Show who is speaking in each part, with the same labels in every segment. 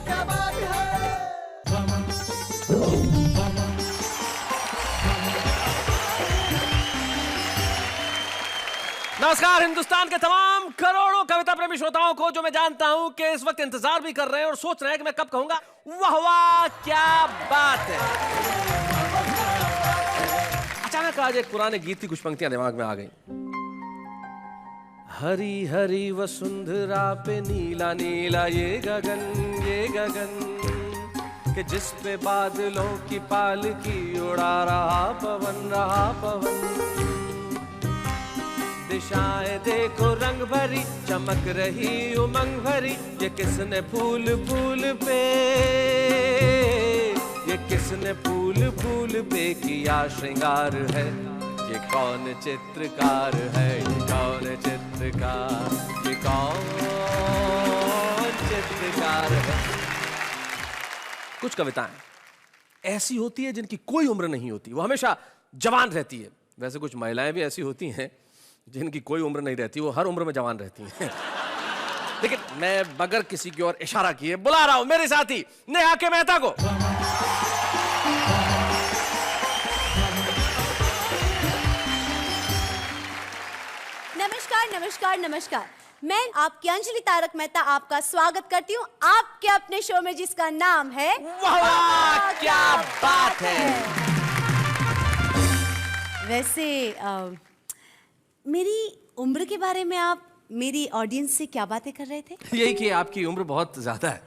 Speaker 1: क्या बात है।
Speaker 2: नमस्कार हिंदुस्तान के तमाम करोड़ों कविता प्रेमी श्रोताओं को, जो मैं जानता हूं कि इस वक्त इंतजार भी कर रहे हैं और सोच रहे हैं कि मैं कब कहूंगा वाह वाह क्या बात है। अचानक आज एक पुराने गीत की कुछ पंक्तियां दिमाग में आ गई। हरी हरी वसुंधरा पे नीला नीला ये गगन कि जिस पे बादलों की पालकी उड़ा रहा पवन। दिशाएं देखो रंग भरी, चमक रही उमंग भरी, ये किसने फूल पे, ये किसने फूल पे किया श्रृंगार है, ये कौन चित्रकार है, ये कौन चित्रकार, ये कौन चित्रकार है। कुछ कविताएं ऐसी होती है जिनकी कोई उम्र नहीं होती, वो हमेशा जवान रहती है। वैसे कुछ महिलाएं भी ऐसी होती हैं जिनकी कोई उम्र नहीं रहती, वो हर उम्र में जवान रहती हैं। लेकिन मैं बगैर किसी की ओर इशारा किए बुला रहा हूं मेरे साथी नेहा के मेहता को।
Speaker 3: नमस्कार। मैं आपकी अंजलि तारक मेहता आपका स्वागत करती हूँ आपके अपने शो में, जिसका नाम है
Speaker 2: वाह वाह क्या बात है।
Speaker 3: वैसे मेरी उम्र के बारे में आप मेरी ऑडियंस से क्या बातें कर रहे थे?
Speaker 2: यही कि आपकी उम्र बहुत ज्यादा है।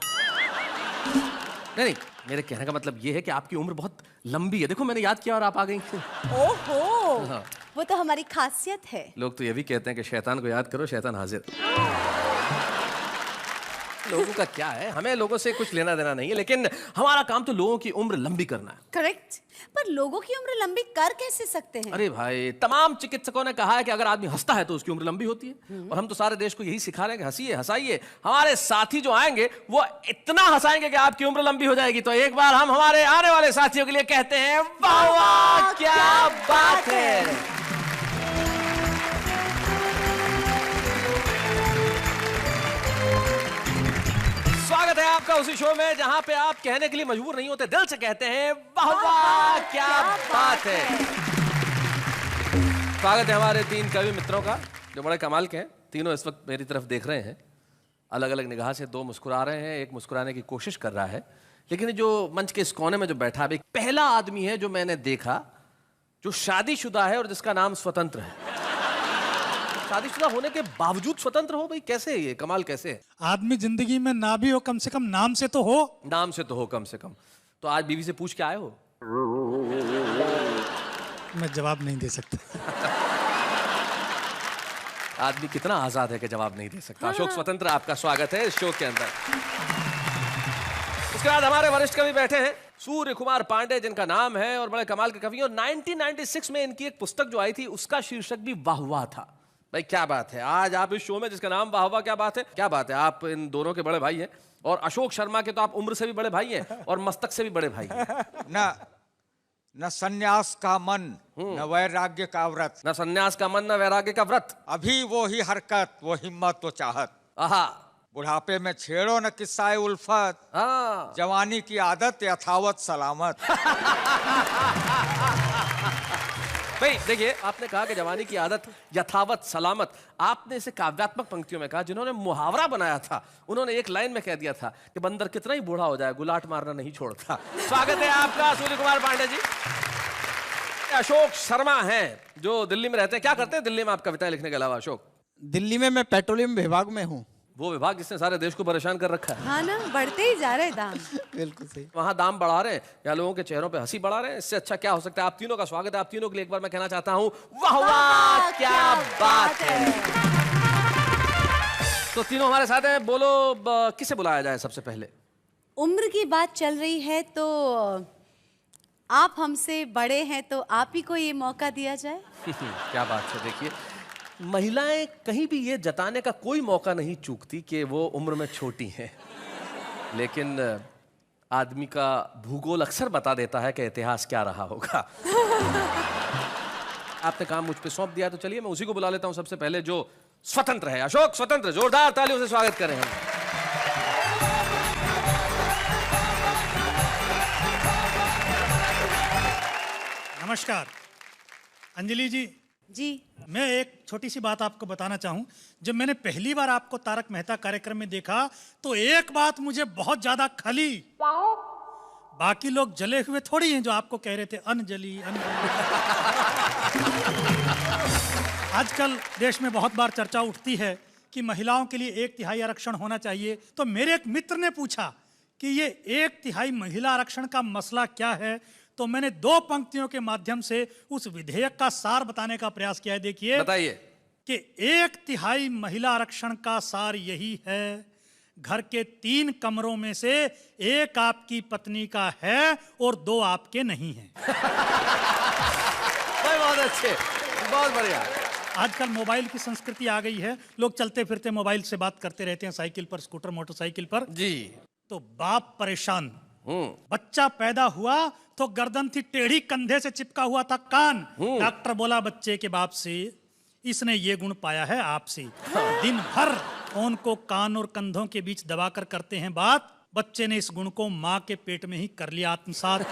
Speaker 2: नहीं, मेरे कहने का मतलब ये है कि आपकी उम्र बहुत लंबी है। देखो मैंने याद किया और आप आ गई।
Speaker 3: ओहो,
Speaker 2: हाँ।
Speaker 3: वो तो हमारी खासियत है।
Speaker 2: लोग तो ये भी कहते हैं कि शैतान को याद करो शैतान हाजिर। लोगों का क्या है, हमें लोगों से कुछ लेना देना नहीं है, लेकिन हमारा काम तो लोगों की उम्र लंबी करना है।
Speaker 3: करेक्ट, पर लोगों की उम्र लंबी कर कैसे सकते हैं?
Speaker 2: अरे भाई, तमाम चिकित्सकों ने कहा है कि अगर आदमी हंसता है तो उसकी उम्र लंबी होती है, और हम तो सारे देश को यही सिखा रहे हैं कि हंसिए हंसाइए। हमारे साथी जो आएंगे वो इतना हंसाएंगे कि आपकी उम्र लंबी हो जाएगी। तो एक बार हम हमारे आने वाले साथियों के लिए कहते हैं वाह वाह क्या बात है। स्वागत है आपका उसी शो में जहां पे आप कहने के लिए मजबूर नहीं होते, दिल से कहते हैं वाह वाह क्या बात है। स्वागत है हमारे तीन कवि मित्रों का जो बड़े कमाल के हैं। तीनों इस वक्त मेरी तरफ देख रहे हैं, अलग अलग निगाह से। दो मुस्कुरा रहे हैं, एक मुस्कुराने की कोशिश कर रहा है। लेकिन जो मंच के इस कोने में जो बैठा है, पहला आदमी है जो मैंने देखा जो शादीशुदा है और जिसका नाम स्वतंत्र है। शादीशुदा होने के बावजूद स्वतंत्र हो, भाई कैसे ये कमाल कैसे है?
Speaker 4: आदमी जिंदगी में ना भी हो, कम से कम नाम से तो हो।
Speaker 2: नाम से तो हो कम से कम। तो आज बीवी से पूछ के आए हो?
Speaker 4: मैं जवाब नहीं दे सकता।
Speaker 2: आदमी कितना आजाद है कि जवाब नहीं दे सकता। अशोक स्वतंत्र, आपका स्वागत है इस शो के अंदर। इसके बाद हमारे वरिष्ठ कवि बैठे हैं सूर्य कुमार पांडे, जिनका नाम है और बड़े कमाल के कवि। और 1996 में इनकी एक पुस्तक जो आई थी उसका शीर्षक भी वाह वाह था। भाई क्या बात है, आज आप इस शो में जिसका नाम वाह वाह क्या बात है, क्या बात है। आप इन दोनों के बड़े भाई हैं, और अशोक शर्मा के तो आप उम्र से भी बड़े भाई हैं और मस्तक से भी बड़े भाई हैं।
Speaker 5: न संन्यास का मन, न वैराग्य का व्रत।
Speaker 2: न संन्यास का मन, न वैराग्य का व्रत।
Speaker 5: अभी वो ही हरकत, वो हिम्मत, वो चाहत।
Speaker 2: आहा,
Speaker 5: बुढ़ापे में छेड़ो न किस्साए उल्फत,
Speaker 2: हाँ।
Speaker 5: जवानी की आदत यथावत सलामत।
Speaker 2: भाई देखिए, आपने कहा कि जवानी की आदत यथावत सलामत। आपने इसे काव्यात्मक पंक्तियों में कहा। जिन्होंने मुहावरा बनाया था उन्होंने एक लाइन में कह दिया था कि बंदर कितना ही बूढ़ा हो जाए गुलाट मारना नहीं छोड़ता। स्वागत है आपका सूर्य कुमार पांडे जी। अशोक शर्मा हैं जो दिल्ली में रहते हैं। क्या करते हैं दिल्ली में आप कविताएं लिखने के अलावा अशोक?
Speaker 6: दिल्ली में मैं पेट्रोलियम विभाग में हूँ।
Speaker 2: वो विभाग जिसने सारे देश को परेशान कर रखा है।
Speaker 3: हाँ ना, बढ़ते ही जा रहे दाम।
Speaker 6: बिल्कुल सही।
Speaker 2: वहां दाम बढ़ा रहे हैं या लोगों के चेहरों पे हंसी बढ़ा रहे हैं, इससे अच्छा क्या हो सकता है। आप तीनों का स्वागत है। आप तीनों के लिए एक बार मैं कहना चाहता हूं वाह वाह क्या बात है। तो तीनों हमारे साथ हैं। बोलो किसे बुलाया जाए सबसे पहले?
Speaker 3: उम्र की बात चल रही है तो आप हमसे बड़े हैं तो आप ही को ये मौका दिया जाए।
Speaker 2: क्या बात है। देखिए, महिलाएं कहीं भी ये जताने का कोई मौका नहीं चूकती कि वो उम्र में छोटी हैं, लेकिन आदमी का भूगोल अक्सर बता देता है कि इतिहास क्या रहा होगा। आपने काम मुझ पे सौंप दिया तो चलिए मैं उसी को बुला लेता हूं सबसे पहले, जो स्वतंत्र है। अशोक स्वतंत्र, जोरदार तालियों से स्वागत करें हम।
Speaker 4: नमस्कार अंजलि जी।
Speaker 3: जी।
Speaker 4: मैं एक छोटी सी बात आपको बताना चाहूं। जब मैंने पहली बार आपको तारक मेहता कार्यक्रम में देखा तो एक बात मुझे बहुत ज्यादा खली। बाकी लोग जले हुए थोड़ी हैं जो आपको कह रहे थे अनजली अनजली। आजकल देश में बहुत बार चर्चा उठती है कि महिलाओं के लिए 1/3 आरक्षण होना चाहिए। तो मेरे एक मित्र ने पूछा कि ये 1/3 महिला आरक्षण का मसला क्या है। तो मैंने 2 पंक्तियों के माध्यम से उस विधेयक का सार बताने का प्रयास किया है। देखिए,
Speaker 2: बताइए
Speaker 4: कि 1/3 महिला आरक्षण का सार यही है, घर के 3 कमरों में से 1 आपकी पत्नी का है और 2 आपके नहीं हैं।
Speaker 2: बहुत अच्छे, बहुत बढ़िया।
Speaker 4: आजकल मोबाइल की संस्कृति आ गई है, लोग चलते फिरते मोबाइल से बात करते रहते हैं, साइकिल पर, स्कूटर, मोटरसाइकिल पर।
Speaker 2: जी।
Speaker 4: तो बाप परेशान। बच्चा पैदा हुआ तो गर्दन थी टेढ़ी, कंधे से चिपका हुआ था कान। डॉक्टर बोला बच्चे के बाप से, इसने ये गुण पाया है आपसे। दिन भर फोन को कान और कंधों के बीच दबाकर करते हैं बात। बच्चे ने इस गुण को माँ के पेट में ही कर लिया आत्मसात।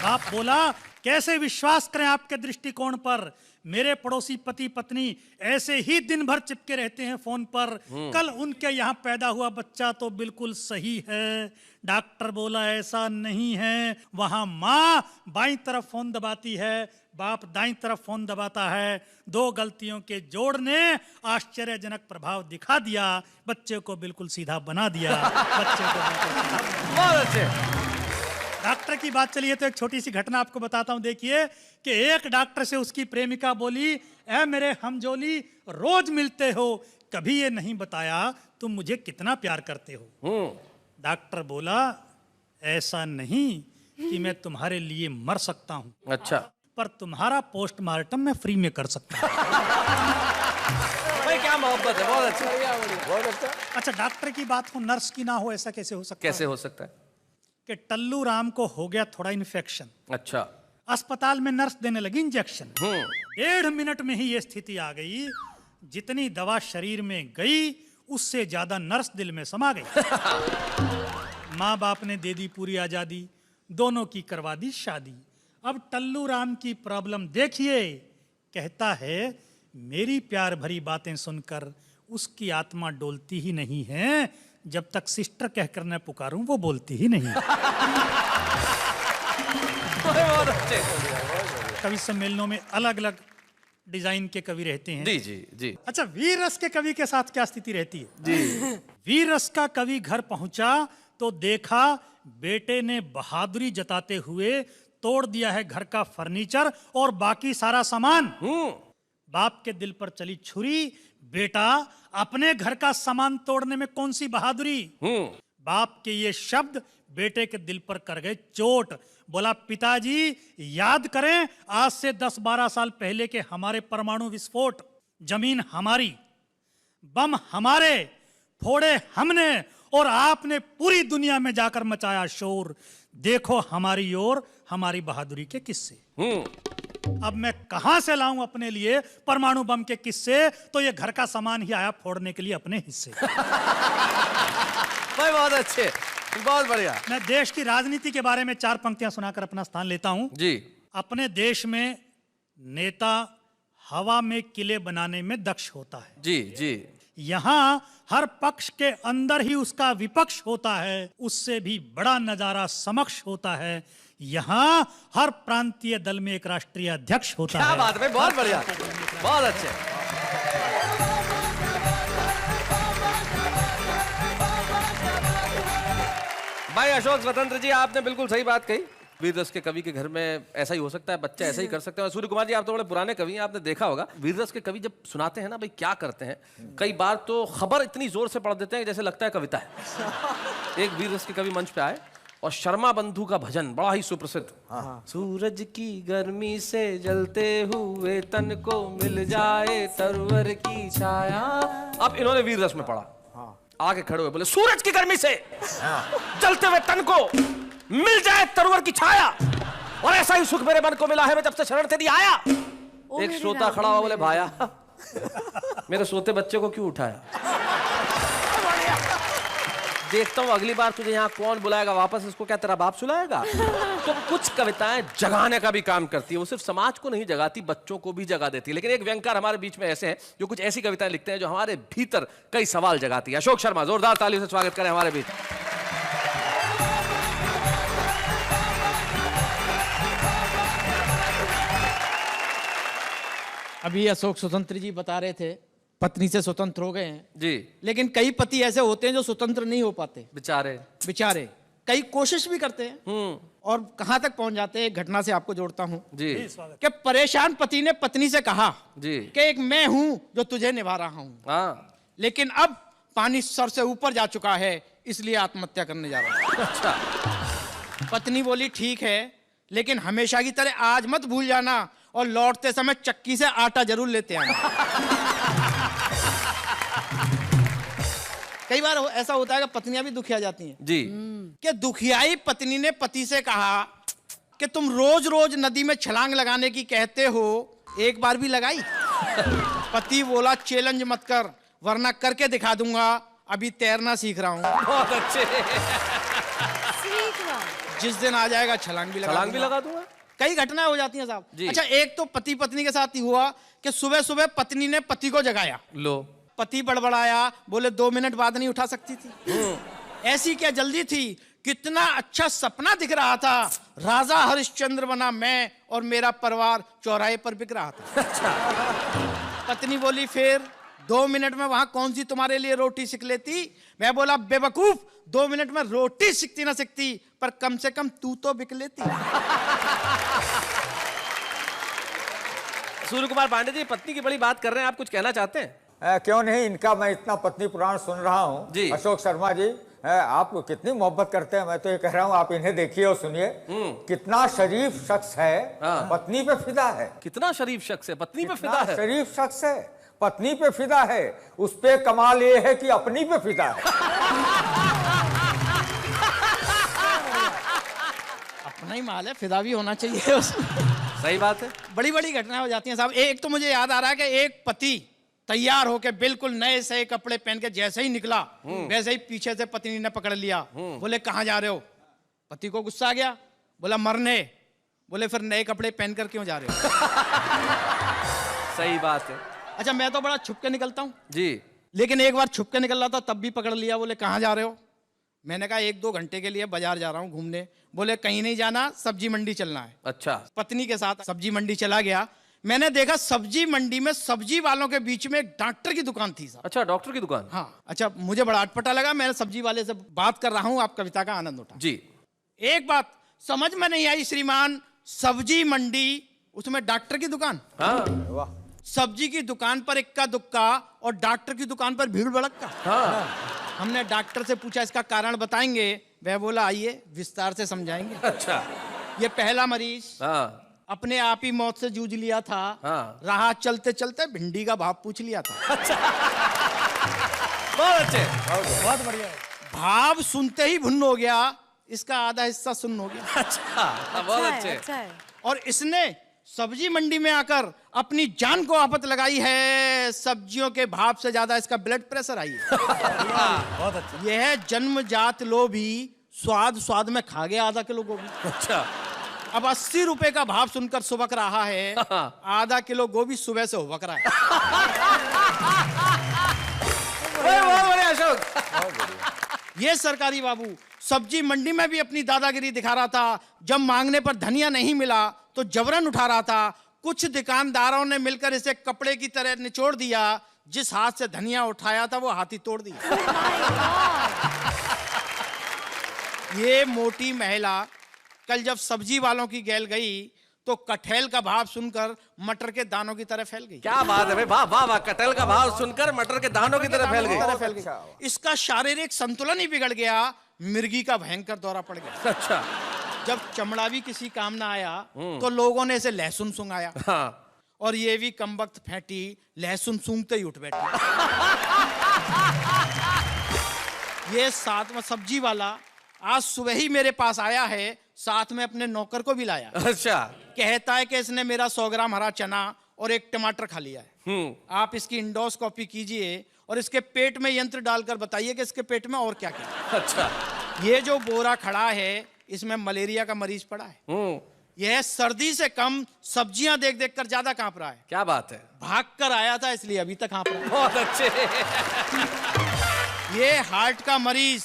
Speaker 4: बाप बोला कैसे विश्वास करें आपके दृष्टिकोण पर, मेरे पड़ोसी पति पत्नी ऐसे ही दिन भर चिपके रहते हैं फोन पर। कल उनके यहाँ पैदा हुआ बच्चा तो बिल्कुल सही है। डॉक्टर बोला ऐसा नहीं है, वहां माँ बाईं तरफ फोन दबाती है, बाप दाईं तरफ फोन दबाता है। 2 गलतियों के जोड़ ने आश्चर्यजनक प्रभाव दिखा दिया, बच्चे को बिल्कुल सीधा बना दिया। बच्चे को बिल्कुल
Speaker 2: बहुत अच्छे।
Speaker 4: डॉक्टर की बात चली है तो एक छोटी सी घटना आपको बताता हूं। देखिए कि एक डॉक्टर से उसकी प्रेमिका बोली, ऐ मेरे हमजोली, रोज मिलते हो, कभी ये नहीं बताया तुम मुझे कितना प्यार करते हो। डॉक्टर बोला ऐसा नहीं कि मैं तुम्हारे लिए मर सकता हूं,
Speaker 2: अच्छा,
Speaker 4: पर तुम्हारा पोस्टमार्टम मैं फ्री में कर सकता हूं।
Speaker 2: भाई क्या मोहब्बत है, बहुत अच्छा, बहुत अच्छा।
Speaker 4: अच्छा, डॉक्टर की बात हो नर्स की ना हो, ऐसा कैसे हो सकता है?
Speaker 2: कैसे हो सकता है?
Speaker 4: कि टल्लू राम को हो गया थोड़ा इन्फेक्शन,
Speaker 2: अच्छा,
Speaker 4: अस्पताल में नर्स देने लगी इंजेक्शन। 1.5 मिनट में ही ये स्थिति आ गई, जितनी दवा शरीर में गई उससे ज्यादा नर्स दिल में समा गई। माँ बाप ने दे दी पूरी आजादी, दोनों की करवा दी शादी। अब टल्लू राम की प्रॉब्लम देखिए, कहता है मेरी प्यार भरी बातें सुनकर उसकी आत्मा डोलती ही नहीं है, जब तक सिस्टर कहकर न पुकारूं वो बोलती ही नहीं।
Speaker 2: बहुत अच्छे।
Speaker 4: कवि सम्मेलनों में अलग अलग डिजाइन के कवि रहते हैं।
Speaker 2: जी जी जी।
Speaker 4: अच्छा, वीर रस के कवि के साथ क्या स्थिति रहती है?
Speaker 2: जी।
Speaker 4: वीर रस का कवि घर पहुंचा तो देखा बेटे ने बहादुरी जताते हुए तोड़ दिया है घर का फर्नीचर और बाकी सारा सामान। बाप के दिल पर चली छुरी, बेटा अपने घर का सामान तोड़ने में कौन सी बहादुरी। बाप के ये शब्द बेटे के दिल पर कर गए चोट। बोला पिताजी याद करें आज से 10-12 साल पहले के हमारे परमाणु विस्फोट। जमीन हमारी, बम हमारे, फोड़े हमने और आपने पूरी दुनिया में जाकर मचाया शोर। देखो हमारी ओर हमारी बहादुरी के किस्से। अब मैं कहां से लाऊं अपने लिए परमाणु बम के किस्से, तो ये घर का सामान ही आया फोड़ने के लिए अपने हिस्से।
Speaker 2: भाई बहुत अच्छे, बहुत बढ़िया।
Speaker 4: मैं देश की राजनीति के बारे में 4 पंक्तियां सुनाकर अपना स्थान लेता हूं।
Speaker 2: जी।
Speaker 4: अपने देश में नेता हवा में किले बनाने में दक्ष होता है।
Speaker 2: जी जी।
Speaker 4: यहां हर पक्ष के अंदर ही उसका विपक्ष होता है, उससे भी बड़ा नजारा समक्ष होता है। यहाँ हर प्रांतीय दल में एक राष्ट्रीय अध्यक्ष होता है।
Speaker 2: क्या बात है, बहुत बढ़िया, बहुत अच्छे। भाई अशोक स्वतंत्र जी, आपने बिल्कुल सही बात कही। वीर रस के कवि के घर में ऐसा ही हो सकता है, बच्चा ऐसा ही कर सकते हैं। और सूर्य कुमार जी, आप तो बड़े पुराने कवि हैं, आपने देखा होगा वीर रस के कवि जब सुनाते हैं ना, भाई क्या करते हैं, कई बार तो खबर इतनी जोर से पढ़ देते हैं जैसे लगता है कविता है। एक वीर रस के कवि मंच पे आए और शर्मा बंधु का भजन बड़ा ही सुप्रसिद्ध, सूरज की गर्मी से जलते हुए तन को मिल जाए तरवर की छाया। अब इन्होंने वीर रस में पढ़ा, आगे खड़े हुए बोले सूरज की गर्मी से जलते हुए तन को मिल जाए तरवर की छाया, और ऐसा ही सुख मेरे मन को मिला है मैं जब से शरण तेरी आया। एक श्रोता खड़ा हुआ बोले भाया मेरे सोते बच्चे को क्यों उठाया। देखता हूँ अगली बार तुझे यहाँ कौन बुलाएगा वापस, इसको क्या तेरा बाप सुलाएगा। तो कुछ कविताएं जगाने का भी काम करती है, वो सिर्फ समाज को नहीं जगाती, बच्चों को भी जगा देती है। लेकिन एक व्यंगकार हमारे बीच में ऐसे हैं जो कुछ ऐसी कविताएं लिखते हैं जो हमारे भीतर कई सवाल जगाती है। अशोक शर्मा, जोरदार तालियों से स्वागत करें हमारे बीच।
Speaker 6: अभी अशोक स्वतंत्र जी बता रहे थे पत्नी से स्वतंत्र हो गए हैं
Speaker 2: जी।
Speaker 6: लेकिन कई पति ऐसे होते हैं जो स्वतंत्र नहीं हो पाते
Speaker 2: बेचारे।
Speaker 6: बेचारे। कई कोशिश भी करते हैं और कहां तक पहुंच जाते हैं। एक घटना से आपको जोड़ता हूं
Speaker 2: जी
Speaker 6: कि परेशान पति ने पत्नी से कहा
Speaker 2: जी
Speaker 6: कि एक मैं हूं जो तुझे निभा रहा हूं,
Speaker 2: हाँ
Speaker 6: लेकिन अब पानी सर से ऊपर जा चुका है, इसलिए आत्महत्या करने जा रहा हूं।
Speaker 2: अच्छा।
Speaker 6: पत्नी बोली ठीक है, लेकिन हमेशा की तरह आज मत भूल जाना और लौटते समय चक्की से आटा जरूर लेते आना। कई बार ऐसा होता है कि पत्नियां भी दुखिया जाती हैं
Speaker 2: जी।
Speaker 6: कि दुखियाई पत्नी ने पति से कहा कि तुम रोज रोज नदी में छलांग लगाने की कहते हो, एक बार भी लगाई? पति बोला चैलेंज मत कर, वरना करके दिखा दूंगा, अभी तैरना सीख रहा हूं।
Speaker 2: बहुत अच्छे।
Speaker 3: सीख रहा।
Speaker 6: जिस दिन आ जाएगा छलांग भी
Speaker 2: लगा दूंगा।
Speaker 6: कई घटनाएं हो जाती हैं साहब।
Speaker 2: जी।
Speaker 6: अच्छा, एक तो पति पत्नी के साथ ही हुआ कि सुबह सुबह पत्नी ने पति को जगाया।
Speaker 2: लो।
Speaker 6: पति बड़बड़ाया, बोले 2 मिनट बाद नहीं उठा सकती थी? ऐसी क्या जल्दी थी? कितना अच्छा सपना दिख रहा था, राजा हरिश्चंद्र बना मैं और मेरा परिवार चौराहे पर बिक रहा था।
Speaker 2: अच्छा।
Speaker 6: पत्नी बोली फिर 2 मिनट में वहां कौन सी तुम्हारे लिए रोटी सीख लेती? मैं बोला बेवकूफ, 2 मिनट में रोटी सीखती ना सीखती, पर कम से कम तू तो बिक लेती।
Speaker 2: सूर्य कुमार पांडे जी, पत्नी की बड़ी बात कर रहे हैं, आप कुछ कहना चाहते हैं?
Speaker 5: क्यों नहीं, इनका मैं इतना पत्नी पुराण सुन रहा हूँ।
Speaker 2: जी।
Speaker 5: अशोक शर्मा जी, आप कितनी मोहब्बत करते हैं। मैं तो ये कह रहा हूँ आप इन्हें देखिए और सुनिए, कितना शरीफ शख्स है,
Speaker 2: हाँ।
Speaker 5: पत्नी पे फिदा है।
Speaker 2: कितना शरीफ शख्स है, पत्नी पे
Speaker 5: कितना
Speaker 2: फिदा है।
Speaker 5: शरीफ शख्स है, पत्नी पे फिदा है। उस पे कमाल ये है कि अपनी पे फिदा है।
Speaker 6: अपना ही माल है, फिदा भी होना चाहिए उसमें।
Speaker 2: सही बात है।
Speaker 6: बड़ी बड़ी घटनाएं हो जाती हैं साहब। एक तो मुझे याद आ रहा है कि एक पति तैयार होके बिल्कुल नए से कपड़े पहन के जैसे ही निकला, वैसे ही पीछे से पत्नी ने पकड़ लिया। बोले कहां जा रहे हो? पति को गुस्सा आ गया, बोला मरने। बोले फिर नए कपड़े पहन कर क्यों जा रहे हो?
Speaker 2: सही बात है।
Speaker 6: अच्छा, मैं तो बड़ा छुप के निकलता हूं
Speaker 2: जी।
Speaker 6: लेकिन एक बार छुप के निकल रहा था, तब भी पकड़ लिया। बोले कहां जा रहे हो? मैंने कहा 1-2 घंटे के लिए बाजार जा रहा हूं घूमने। बोले कहीं नहीं जाना, सब्जी मंडी चलना है।
Speaker 2: अच्छा।
Speaker 6: पत्नी के साथ सब्जी मंडी चला गया। मैंने देखा सब्जी मंडी में सब्जी वालों के बीच में एक डॉक्टर की दुकान थी साहब।
Speaker 2: अच्छा, डॉक्टर की दुकान।
Speaker 6: हाँ। अच्छा, मुझे बड़ा अटपटा लगा। मैं सब्जी वाले से बात कर रहा हूं, आप कविता का आनंद उठा।
Speaker 2: जी।
Speaker 6: एक बात समझ में नहीं आई श्रीमान, सब्जी मंडी, उसमें डॉक्टर की दुकान।
Speaker 2: हाँ।
Speaker 5: वाह।
Speaker 6: सब्जी की दुकान पर इक्का दुक्का और डॉक्टर की दुकान पर भीड़ भड़क्का।
Speaker 2: हाँ।
Speaker 6: हमने डॉक्टर से पूछा इसका कारण बताएंगे? वह बोला आइए विस्तार से समझाएंगे।
Speaker 2: अच्छा।
Speaker 6: ये पहला मरीज
Speaker 2: हाँ।
Speaker 6: अपने आप ही मौत से जूझ लिया था।
Speaker 2: हाँ।
Speaker 6: राह चलते चलते भिंडी का भाव पूछ लिया था।
Speaker 2: बहुत अच्छे।
Speaker 4: बहुत बढ़िया है।
Speaker 6: भाव सुनते ही भुन्न हो गया, इसका आधा हिस्सा सुन्न हो गया।
Speaker 2: अच्छा, बहुत
Speaker 3: अच्छा है,
Speaker 2: अच्छे।
Speaker 3: अच्छा है।
Speaker 6: और इसने सब्जी मंडी में आकर अपनी जान को आफत लगाई है। सब्जियों के भाव से ज्यादा इसका ब्लड प्रेशर आई है।
Speaker 4: बहुत अच्छा।
Speaker 6: यह है जन्मजात लोभी, स्वाद स्वाद में खा गया आधा किलो गोभी।
Speaker 2: अच्छा।
Speaker 6: अब 80 रुपए का भाव सुनकर सुबक रहा है, आधा किलो गोभी सुबह से उबक रहा है।
Speaker 2: बहुत बढ़िया अशोक।
Speaker 6: ये सरकारी बाबू सब्जी मंडी में भी अपनी दादागिरी दिखा रहा था। जब मांगने पर धनिया नहीं मिला तो जबरन उठा रहा था। कुछ दुकानदारों ने मिलकर इसे कपड़े की तरह निचोड़ दिया। जिस हाथ से धनिया उठाया था वो हाथ ही तोड़ दिया। ये मोटी महिला कल जब सब्जी वालों की गैल गई तो कटहल का भाव सुनकर मटर के दानों की तरह फैल गई।
Speaker 2: क्या बात है भाई, वाह वाह वाह। कटहल का भाव सुनकर मटर के दानों की तरह फैल गई।
Speaker 6: इसका शारीरिक संतुलन ही बिगड़ गया, मिर्गी का भयंकर दौरा पड़ गया।
Speaker 2: अच्छा।
Speaker 6: जब चमड़ा भी किसी काम ना आया तो लोगों ने इसे लहसुन सूंघाया।
Speaker 2: हाँ।
Speaker 6: और ये भी कमबख्त फैंटी लहसुन सूंघते ही उठ बैठी। ये साथ में सब्जी वाला आज सुबह ही मेरे पास आया है, साथ में अपने नौकर को भी लाया।
Speaker 2: अच्छा।
Speaker 6: कहता है कि इसने मेरा 100 ग्राम हरा चना और 1 टमाटर खा लिया है। आप इसकी इंडोस्कोपी कीजिए और इसके पेट में यंत्र डालकर बताइए कि इसके पेट में और क्या क्या।
Speaker 2: अच्छा।
Speaker 6: ये जो बोरा खड़ा है इसमें मलेरिया का मरीज पड़ा है। यह सर्दी से कम सब्जियां देख देख कर ज्यादा कांप रहा है।
Speaker 2: क्या बात है,
Speaker 6: भाग कर आया था इसलिए अभी तक कांप रहा है।
Speaker 2: बहुत अच्छे।
Speaker 6: ये हार्ट का मरीज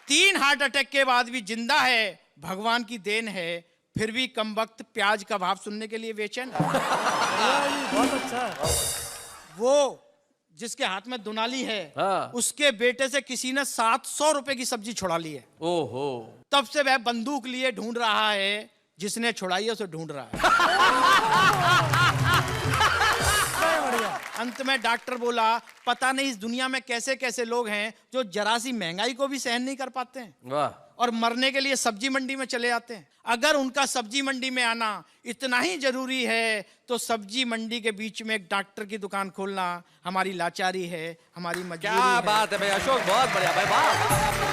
Speaker 6: 3 हार्ट अटैक के बाद भी जिंदा है, भगवान की देन है। फिर भी कम वक्त प्याज का भाव सुनने के लिए बेचैन है।
Speaker 4: बहुत अच्छा।
Speaker 6: वो जिसके हाथ में दुनाली है,
Speaker 2: हाँ।
Speaker 6: उसके बेटे से किसी ने 700 रुपए की सब्जी छुड़ा ली है।
Speaker 2: ओहो,
Speaker 6: तब से वह बंदूक लिए ढूंढ रहा है, जिसने छुड़ाई है उसे ढूंढ रहा है। अंत में डॉक्टर बोला, पता नहीं इस दुनिया में कैसे कैसे लोग हैं जो जरा सी महंगाई को भी सहन नहीं कर पाते हैं
Speaker 2: वाह।
Speaker 6: और मरने के लिए सब्जी मंडी में चले आते हैं। अगर उनका सब्जी मंडी में आना इतना ही जरूरी है तो सब्जी मंडी के बीच में एक डॉक्टर की दुकान खोलना हमारी लाचारी है, हमारी मजबूरी
Speaker 2: क्या
Speaker 6: है।
Speaker 2: बात है भाई अशोक, बहुत बढ़िया भाई, वाह।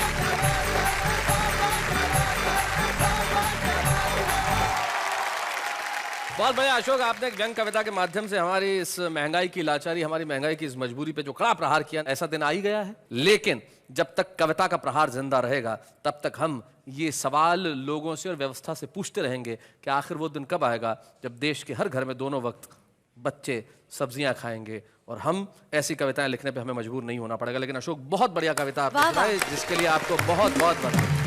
Speaker 2: बहुत बढ़िया अशोक, आपने एक व्यंग कविता के माध्यम से हमारी इस महंगाई की लाचारी, हमारी महंगाई की इस मजबूरी पे जो कड़ा प्रहार किया। ऐसा दिन आ ही गया है, लेकिन जब तक कविता का प्रहार जिंदा रहेगा तब तक हम ये सवाल लोगों से और व्यवस्था से पूछते रहेंगे कि आखिर वो दिन कब आएगा जब देश के हर घर में दोनों वक्त बच्चे सब्जियां खाएंगे और हम ऐसी कविताएं लिखने पे हमें मजबूर नहीं होना पड़ेगा। लेकिन अशोक, बहुत बढ़िया कविता आपने सुनाई, जिसके लिए आपको बहुत बहुत बधाई।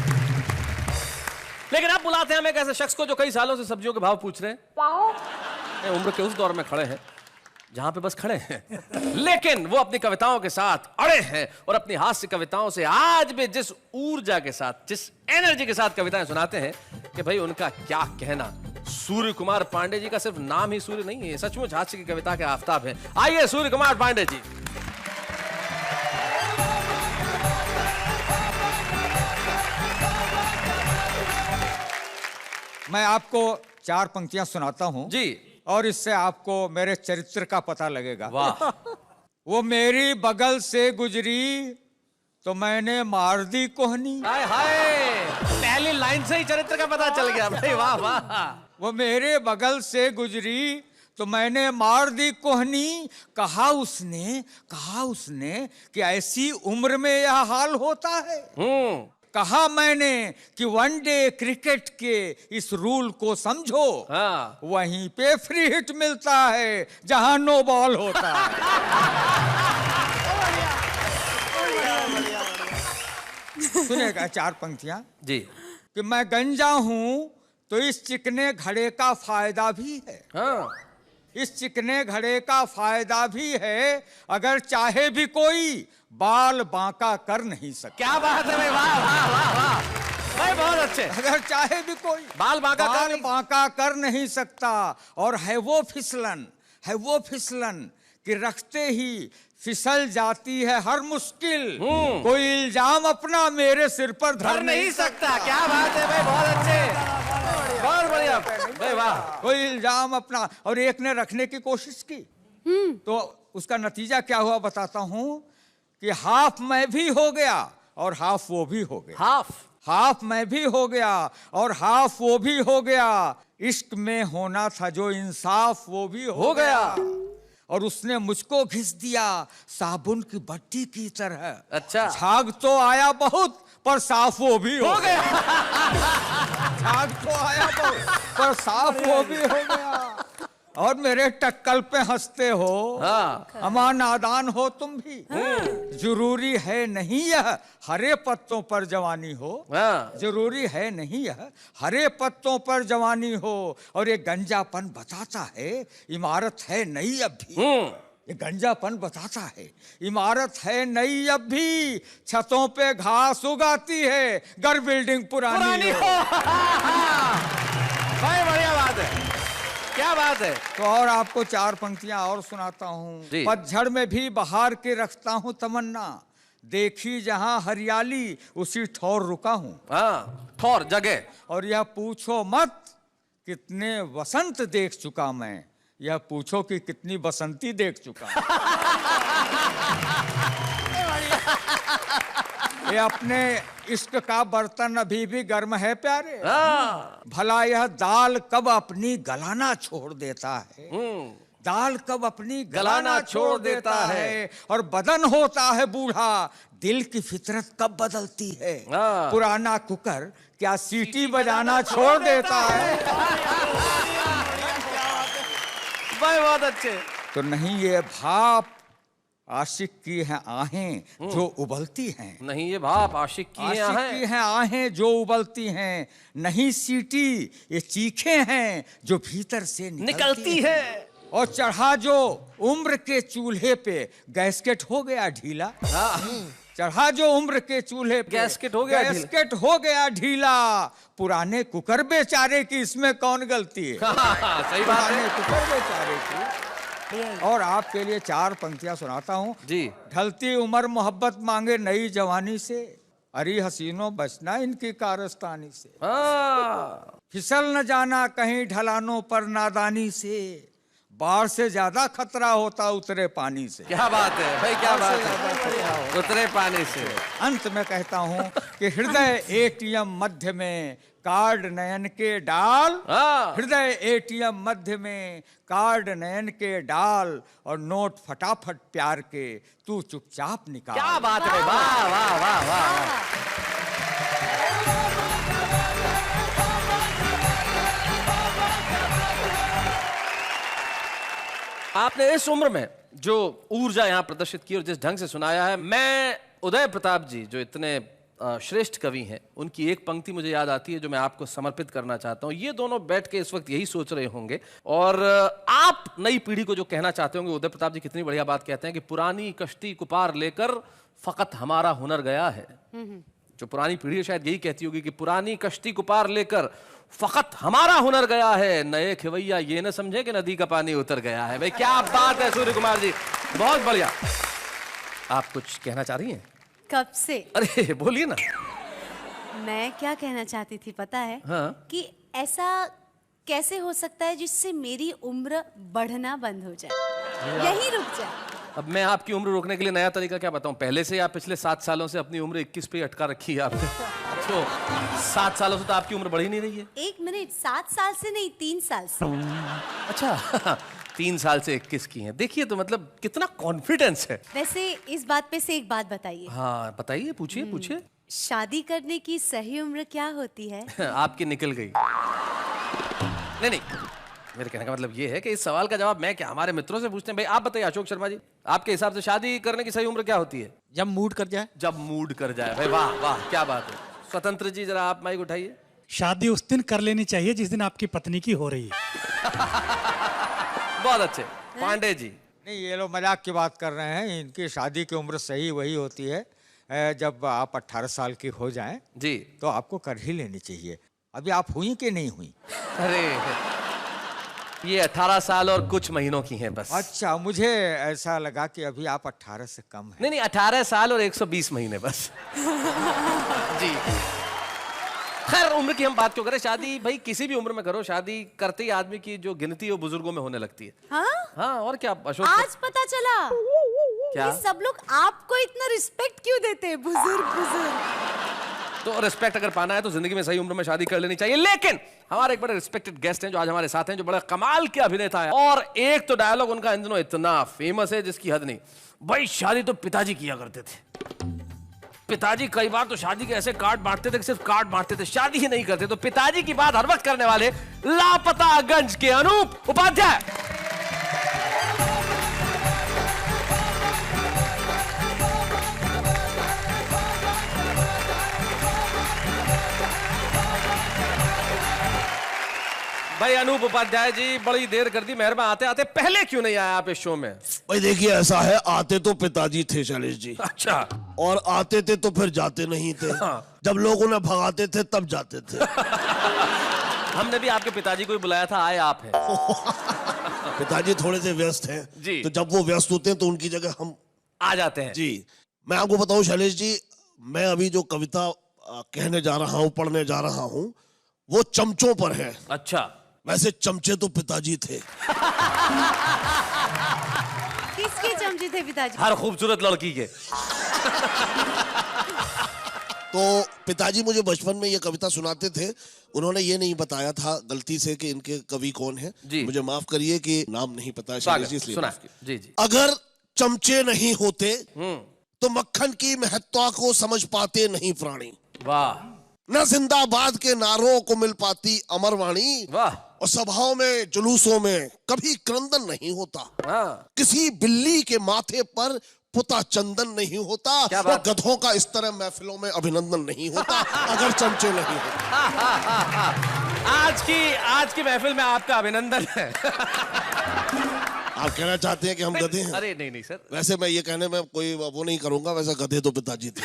Speaker 2: लेकिन आप बुलाते हैं हम एक ऐसे शख्स को जो कई सालों से सब्जियों के भाव पूछ रहे हैं, उम्र के उस दौर में खड़े हैं जहां पे बस खड़े हैं, लेकिन वो अपनी कविताओं के साथ अड़े हैं और अपनी हास्य कविताओं से आज भी जिस ऊर्जा के साथ, जिस एनर्जी के साथ कविताएं सुनाते हैं कि भाई उनका क्या कहना। सूर्य कुमार पांडे जी का सिर्फ नाम ही सूर्य नहीं है, सचमुच हास्य की कविता के आफताब हैं। आइए सूर्य कुमार पांडे जी।
Speaker 5: मैं आपको 4 पंक्तियां सुनाता हूं
Speaker 2: जी,
Speaker 5: और इससे आपको मेरे चरित्र का पता लगेगा।
Speaker 2: वाह।
Speaker 5: वो मेरी बगल से गुजरी तो मैंने मार दी कोहनी।
Speaker 2: हाय हाय, पहली लाइन से ही चरित्र का पता चल गया भाई, वाह वाह।
Speaker 5: वो मेरे बगल से गुजरी तो मैंने मार दी कोहनी। कहा उसने कि ऐसी उम्र में यह हाल होता है। कहा मैंने कि वनडे क्रिकेट के इस रूल को समझो।
Speaker 2: हाँ।
Speaker 5: वहीं पे फ्री हिट मिलता है जहां नो बॉल होता है। सुनेगा 4 पंक्तियां
Speaker 2: जी।
Speaker 5: कि मैं गंजा हूं तो इस चिकने घड़े का फायदा भी है।
Speaker 2: हाँ।
Speaker 5: इस चिकने घड़े का फायदा भी है, अगर चाहे भी कोई बाल बांका कर नहीं सकता।
Speaker 2: क्या बात है भाई, वाह वाह वाह वाह भाई, बहुत अच्छे।
Speaker 5: अगर चाहे भी कोई
Speaker 2: बाल बांका
Speaker 5: कर नहीं सकता। और है वो फिसलन कि रखते ही फिसल जाती है हर मुश्किल। कोई इल्जाम अपना मेरे सिर पर
Speaker 2: धर नहीं सकता। क्या बात है भाई, बहुत अच्छे, बहुत बढ़िया भाई, वाह।
Speaker 5: कोई इल्जाम अपना, और एक ने रखने की कोशिश की तो उसका नतीजा क्या हुआ बताता हूं कि हाफ मैं भी हो गया और हाफ वो भी हो गया। हाफ मैं भी हो गया और हाफ वो भी हो गया। इश्क में होना था जो इंसाफ वो भी हो गया। और उसने मुझको घिस दिया साबुन की भट्टी की तरह।
Speaker 2: अच्छा।
Speaker 5: झाग तो आया बहुत पर साफ वो भी हो गया। झाग तो आया बहुत पर साफ वो भी हो गया। और मेरे टक्कल पे हंसते हो।
Speaker 2: हाँ।
Speaker 5: अमा नादान हो तुम भी। जरूरी है नहीं यह हरे पत्तों पर जवानी हो।
Speaker 2: हाँ।
Speaker 5: जरूरी है नहीं यह हरे पत्तों पर जवानी हो। और ये गंजापन बताता है इमारत है नई अब भी। ये गंजापन बताता है इमारत है नई अब भी। छतों पे घास उगाती है घर बिल्डिंग पुरानी हो।
Speaker 2: भाई बढ़िया बात है, क्या बात है।
Speaker 5: तो और आपको 4 पंक्तियां और सुनाता हूँ। पतझड़ में भी बहार के रखता हूँ तमन्ना। देखी जहां हरियाली उसी ठौर रुका हूँ।
Speaker 2: हाँ, ठौर जगह।
Speaker 5: और यह पूछो मत कितने वसंत देख चुका मैं, यह पूछो कि कितनी बसंती देख चुका। ये अपने इश्क का बर्तन अभी भी गर्म है प्यारे। भला यह दाल कब अपनी गलाना छोड़ देता है। दाल कब अपनी
Speaker 2: गलाना छोड़ देता है।
Speaker 5: और बदन होता है बूढ़ा, दिल की फितरत कब बदलती है।
Speaker 2: हाँ।
Speaker 5: पुराना कुकर क्या सीटी बजाना छोड़ देता है।
Speaker 2: भाई बहुत अच्छे।
Speaker 5: तो नहीं ये भाप आशिक की हैं आहें जो उबलती हैं।
Speaker 2: नहीं ये भाप आशिक की
Speaker 5: आशिक
Speaker 2: हैं
Speaker 5: की हैं आहें जो उबलती हैं। नहीं सीटी ये चीखे हैं जो भीतर से
Speaker 2: निकलती है।
Speaker 5: और चढ़ा जो उम्र के चूल्हे पे गैस्केट हो गया ढीला। चढ़ा जो उम्र के चूल्हे पे
Speaker 2: गैस्केट हो गया ढीला।
Speaker 5: गैस्केट हो गया ढीला। पुराने कुकर बेचारे की इसमें कौन गलती है।
Speaker 2: सही बात
Speaker 5: पुराने
Speaker 2: है
Speaker 5: कुकर बेचारे की। और आपके लिए 4 पंक्तियां सुनाता हूँ
Speaker 2: जी।
Speaker 5: ढलती उम्र मोहब्बत मांगे नई जवानी से, अरे हसीनों बचना इनकी कारस्तानी से।
Speaker 2: हाँ।
Speaker 5: फिसल न जाना कहीं ढलानों पर नादानी से, बाढ़ से ज्यादा खतरा होता उतरे पानी से।
Speaker 2: क्या बात है भाई, क्या बात है, उतरे पानी से।
Speaker 5: अंत में कहता हूँ कि हृदय एटीएम मध्य में कार्ड नयन के डाल।
Speaker 2: हाँ।
Speaker 5: हृदय एटीएम मध्य में कार्ड नयन के डाल, और नोट फटाफट प्यार के तू चुपचाप निकाल।
Speaker 2: क्या बात है, वाह वाह वाह वाह। आपने इस उम्र में जो ऊर्जा यहाँ प्रदर्शित की और जिस ढंग से सुनाया है, मैं उदय प्रताप जी जो इतने श्रेष्ठ कवि हैं, उनकी एक पंक्ति मुझे याद आती है जो मैं आपको समर्पित करना चाहता हूँ। ये दोनों बैठ के इस वक्त यही सोच रहे होंगे, और आप नई पीढ़ी को जो कहना चाहते होंगे, उदय प्रताप जी कितनी बढ़िया बात कहते हैं कि पुरानी कश्ती को पार लेकर फकत हमारा हुनर गया है। जो पुरानी पीढ़ी है शायद यही कहती होगी कि पुरानी कश्ती को पार लेकर फकत हमारा हुनर गया है, नए खिवैया ये न समझे कि नदी का पानी उतर गया है। भाई क्या बात है सूर्य कुमार जी, बहुत बढ़िया। आप कुछ कहना चाह रही हैं?
Speaker 3: कब से?
Speaker 2: अरे बोलिए ना।
Speaker 3: मैं क्या कहना चाहती थी पता है?
Speaker 2: हाँ।
Speaker 3: कि ऐसा कैसे हो सकता है जिससे मेरी उम्र बढ़ना बंद हो जाए, यही रुक जाए।
Speaker 2: अब मैं आपकी उम्र रोकने के लिए नया तरीका क्या बताऊं? पहले से या पिछले 7 सालों से अपनी उम्र 21 पे अटका रखी है आपने। तो 7 सालों से तो आपकी उम्र बढ़ ही नहीं रही है।
Speaker 3: 1 मिनट, 7 साल से नहीं, 3 साल से।
Speaker 2: अच्छा 3 साल से 21 की हैं। देखिए तो मतलब कितना कॉन्फिडेंस है।
Speaker 3: वैसे इस बात पे से एक बात बताइए।
Speaker 2: हाँ बताइए, पूछिए पूछिए।
Speaker 3: शादी करने की सही उम्र क्या होती है?
Speaker 2: आपकी निकल गई। नहीं, मेरे कहने का मतलब ये है कि इस सवाल का जवाब मैं क्या, हमारे मित्रों से पूछते हैं। भाई आप बताइए अशोक शर्मा जी, आपके हिसाब से शादी करने की सही उम्र क्या होती है?
Speaker 6: जब मूड कर जाए।
Speaker 2: जब मूड कर जाए। भाई वाह वाह, क्या बात है। स्वतंत्र जी जरा आप माइक उठाइए।
Speaker 4: शादी उस दिन कर लेनी चाहिए जिस दिन आपकी पत्नी की हो रही है।
Speaker 2: बहुत अच्छे। पांडे जी?
Speaker 5: नहीं, ये लोग मजाक की बात कर रहे हैं। इनकी शादी की उम्र सही वही होती है जब आप 18 साल की हो जाएं
Speaker 2: जी,
Speaker 5: तो आपको कर ही लेनी चाहिए। अभी आप हुई कि नहीं हुई?
Speaker 2: अरे ये 18 साल और कुछ महीनों की हैं बस।
Speaker 5: अच्छा, मुझे ऐसा लगा कि अभी आप 18 से कम हैं।
Speaker 2: नहीं 18 साल और 120 महीने बस। जी खैर, उम्र की हम बात क्यों करें? शादी भाई किसी भी उम्र में करो, शादी करते ही आदमी की जो गिनती है वो बुजुर्गों में होने लगती है। हाँ और क्या अशोक?
Speaker 3: आज पता चला
Speaker 2: क्या?
Speaker 3: कि सब लोग आपको इतना रिस्पेक्ट क्यों देते हैं, बुजुर्ग बुजुर्ग।
Speaker 2: तो रिस्पेक्ट अगर पाना है तो जिंदगी में सही उम्र में शादी कर लेनी चाहिए। लेकिन हमारे एक बड़े रिस्पेक्टेड गेस्ट हैं जो आज हमारे साथ हैं, जो बड़ा कमाल के अभिनेता है। और एक तो डायलॉग उनका इन दिनों इतना फेमस है जिसकी हद नहीं। भाई शादी तो पिताजी किया करते थे। पिताजी कई बार तो शादी के ऐसे कार्ड बांटते थे कि सिर्फ कार्ड बांटते थे, शादी ही नहीं करते। तो पिताजी की बात हर वक्त करने वाले लापतागंज के अनूप उपाध्याय। भाई अनूप उपाध्याय जी, बड़ी देर कर दी, मेहरबान। आते आते पहले क्यों नहीं आया आप इस शो में?
Speaker 1: भाई देखिए ऐसा है, आते तो पिताजी थे शैलेश जी।
Speaker 2: अच्छा।
Speaker 1: और आते थे तो फिर जाते नहीं थे।
Speaker 2: हाँ।
Speaker 1: जब लोग उन्हें भगाते थे तब जाते थे।
Speaker 2: हमने भी आपके पिताजी को ही बुलाया था, आए आप हैं।
Speaker 1: पिताजी थोड़े से व्यस्त हैं
Speaker 2: जी।
Speaker 1: तो जब वो व्यस्त होते हैं तो उनकी जगह हम
Speaker 2: आ जाते हैं।
Speaker 1: जी। मैं आपको बताऊं शैलेश जी, मैं अभी जो कविता कहने जा रहा हूँ, पढ़ने जा रहा हूँ, वो चमचों पर है।
Speaker 2: अच्छा।
Speaker 1: वैसे चमचे तो पिताजी थे।
Speaker 3: किसके चमचे थे पिताजी?
Speaker 2: हर खूबसूरत लड़की के।
Speaker 1: तो पिताजी मुझे बचपन में ये कविता सुनाते थे, उन्होंने ये नहीं बताया था गलती से कि इनके कवि कौन है।
Speaker 2: जी।
Speaker 1: मुझे माफ करिए कि नाम नहीं पता है शैलेश जी, इसलिए
Speaker 2: सुना
Speaker 1: माफ कीजिए।
Speaker 2: जी जी।
Speaker 1: अगर चमचे नहीं होते तो मक्खन की महत्ता को समझ पाते नहीं प्राणी,
Speaker 2: वाह
Speaker 1: न जिंदाबाद के नारों को मिल पाती अमर वाणी,
Speaker 2: वाह।
Speaker 1: और सभाओं में जुलूसों में कभी क्रंदन नहीं होता,
Speaker 2: हाँ।
Speaker 1: किसी बिल्ली के माथे पर पुता चंदन नहीं होता,
Speaker 2: क्या
Speaker 1: और
Speaker 2: बात?
Speaker 1: गधों का इस तरह महफिलों में अभिनंदन नहीं होता अगर चमचे नहीं होते।
Speaker 2: आज की महफिल में आपका अभिनंदन है।
Speaker 1: आप कहना चाहते हैं कि हम गधे हैं?
Speaker 2: अरे नहीं नहीं सर,
Speaker 1: वैसे मैं ये कहने में कोई वो नहीं करूंगा, वैसे गधे तो पिताजी थे।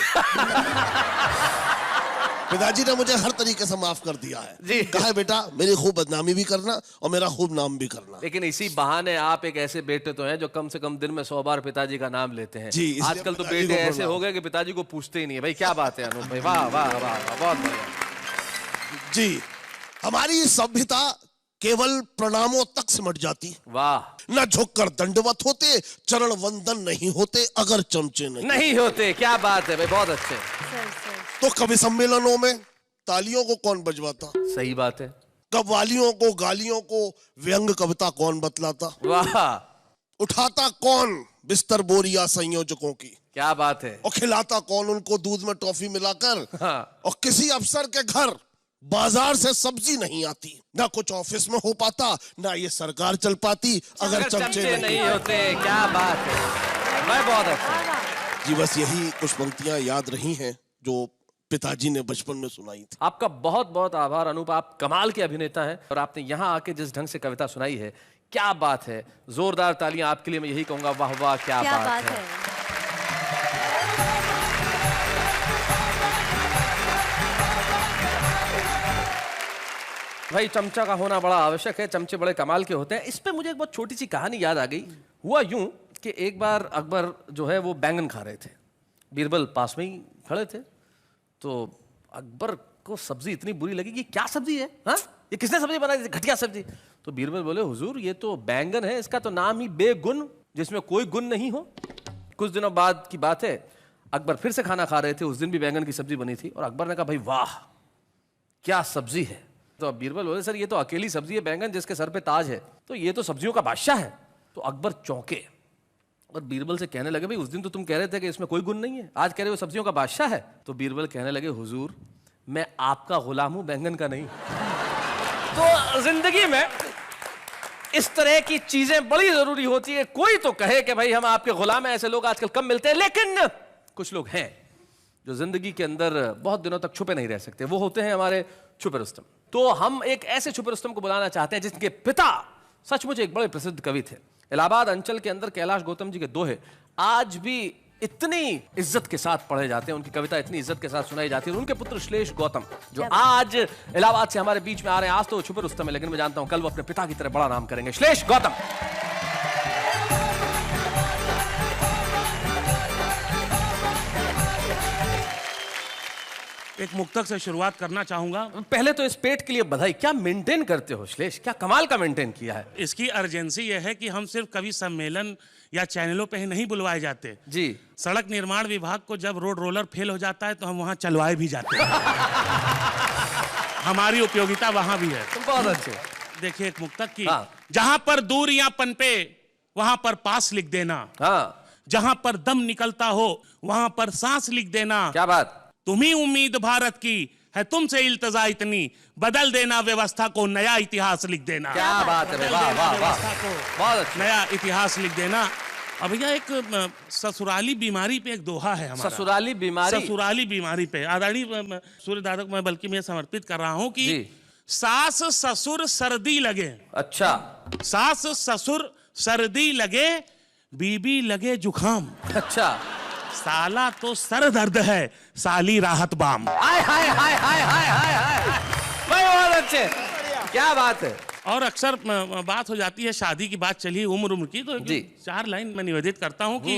Speaker 1: पिताजी ने मुझे हर तरीके से माफ कर दिया है
Speaker 2: जी।
Speaker 1: कहा है बेटा मेरी खूब बदनामी भी करना और मेरा खूब नाम भी करना।
Speaker 2: लेकिन इसी बहाने आप एक ऐसे बेटे तो हैं जो कम से कम दिन में 100 बार पिताजी का नाम लेते हैं।
Speaker 1: जी, इसलिए
Speaker 2: आजकल तो
Speaker 1: पिताजी
Speaker 2: बेटे
Speaker 1: को
Speaker 2: ऐसे
Speaker 1: प्रणाम।
Speaker 2: हो गए कि पिताजी को पूछते ही नहीं है। भाई क्या बात है अनूप भाई, वाह वाह वाह वाह, बहुत बढ़िया।
Speaker 1: जी, हमारी सभ्यता केवल प्रणामों तक सिमट जाती,
Speaker 2: वाह।
Speaker 1: न झुककर दंडवत होते, चरण वंदन नहीं होते अगर चमचे नहीं
Speaker 2: होते। क्या बात है भाई, बहुत अच्छे।
Speaker 3: सर सर
Speaker 1: तो कवि सम्मेलनों में तालियों को कौन बजवाता,
Speaker 2: सही बात है।
Speaker 1: कव्वालियों को गालियों को व्यंग कविता कौन बतलाता,
Speaker 2: वाह
Speaker 1: उठाता कौन बिस्तर बोरिया संयोजकों की,
Speaker 2: क्या बात है।
Speaker 1: और खिलाता कौन उनको दूध में टॉफी मिलाकर,
Speaker 2: हाँ।
Speaker 1: और किसी अफसर के घर बाजार से सब्जी नहीं आती, ना कुछ ऑफिस में हो पाता, ना ये सरकार चल पाती अगर चमचे नहीं
Speaker 2: होते। क्या बात है भाई, बहुत अच्छा।
Speaker 1: जी, बस यही कुछ पंक्तियां याद रही हैं जो पिताजी ने बचपन में सुनाई थी।
Speaker 2: आपका बहुत बहुत आभार अनूप, आप कमाल के अभिनेता हैं और आपने यहाँ आके जिस ढंग से कविता सुनाई है, क्या बात है। जोरदार तालियां आपके लिए, मैं यही कहूंगा, वाह वाह क्या बात है। भाई चमचा का होना बड़ा आवश्यक है, चमचे बड़े कमाल के होते हैं। इस पे मुझे एक बहुत छोटी सी कहानी याद आ गई। हुआ यूं कि एक बार अकबर जो है वो बैंगन खा रहे थे, बीरबल पास में ही खड़े थे। तो अकबर को सब्जी इतनी बुरी लगी कि क्या सब्जी है, हाँ ये किसने सब्जी बनाई, घटिया सब्जी। तो बीरबल बोले हुजूर ये तो बैंगन है, इसका तो नाम ही बेगुन, जिसमें कोई गुण नहीं हो। कुछ दिनों बाद की बात है, अकबर फिर से खाना खा रहे थे, उस दिन भी बैंगन की सब्जी बनी थी, और अकबर ने कहा भाई वाह क्या सब्जी है। तो अब बीरबल बोले सर ये तो अकेली सब्जी है बैंगन जिसके सर पे ताज है, तो ये तो सब्जियों का बादशाह है। तो अकबर चौंके और बीरबल से कहने लगे भाई उस दिन तो तुम कह रहे थे कि इसमें कोई गुण नहीं है, आज कह रहे हो सब्जियों का बादशाह है। तो बीरबल कहने लगे हुजूर मैं आपका गुलाम हूं, बैंगन का नहीं। तो जिंदगी में इस तरह की चीजें बड़ी जरूरी होती है। कोई तो कहे कि भाई हम आपके गुलाम हैं, ऐसे लोग आजकल कम मिलते हैं, लेकिन कुछ लोग हैं जो जिंदगी के अंदर बहुत दिनों तक छुपे नहीं रह सकते, वो होते हैं हमारे छुपे रुस्तम। तो हम एक ऐसे छुपे रुस्तम को बुलाना चाहते हैं जिनके पिता सचमुच एक बड़े प्रसिद्ध कवि थे। इलाहाबाद अंचल के अंदर कैलाश गौतम जी के दोहे आज भी इतनी इज्जत के साथ पढ़े जाते हैं, उनकी कविता इतनी इज्जत के साथ सुनाई जाती है। उनके पुत्र श्लेष गौतम जो आज इलाहाबाद से हमारे बीच में आ रहे हैं, आज तो वो छुपे रुस्तम है, लेकिन मैं जानता हूं कल वो अपने पिता की तरह बड़ा नाम करेंगे। श्लेष गौतम।
Speaker 7: एक मुक्तक से शुरुआत करना चाहूंगा।
Speaker 2: पहले तो इस पेट के लिए बधाई, क्या मेंटेन करते हो श्लेष, क्या कमाल का मेंटेन किया है।
Speaker 7: इसकी अर्जेंसी यह है कि हम सिर्फ कवि सम्मेलन या चैनलों पे ही नहीं बुलवाए जाते
Speaker 2: जी।
Speaker 7: सड़क निर्माण विभाग को जब रोड रोलर फेल हो जाता है तो हम वहां चलवाए भी जाते हैं। हमारी उपयोगिता वहां भी है।
Speaker 2: बहुत अच्छे।
Speaker 7: देखिए एक मुक्तक की,
Speaker 2: हाँ।
Speaker 7: जहां पर दूरियां पनपे वहां पर पास लिख देना,
Speaker 2: हाँ
Speaker 7: जहां पर दम निकलता हो वहां पर सांस लिख देना।
Speaker 2: क्या बात।
Speaker 7: तुम्ही उम्मीद भारत की है, तुमसे इल्तजा इतनी, बदल देना व्यवस्था को, नया इतिहास लिख देना।
Speaker 2: क्या बात है, वाह वाह वाह, बहुत अच्छा।
Speaker 7: नया इतिहास लिख देना। अब भैया एक ससुराली बीमारी पे एक दोहा है हमारा।
Speaker 2: ससुराली बीमारी।
Speaker 7: ससुराली बीमारी पे आदरणीय सूर्य दादा को मैं बल्कि मैं समर्पित कर रहा हूं कि सास ससुर सर्दी लगे।
Speaker 2: अच्छा।
Speaker 7: सास ससुर सर्दी लगे, बीबी लगे जुखाम।
Speaker 2: अच्छा।
Speaker 7: साला तो सर दर्द है, साली राहत बाम।
Speaker 2: हाय हाय हाय हाय हाय हाय हाय, बहुत अच्छे, क्या बात है।
Speaker 7: और अक्सर बात हो जाती है, शादी की बात चली उम्र उम्र की, तो
Speaker 2: जी।
Speaker 7: 4 लाइन मैं निवेदित करता हूं कि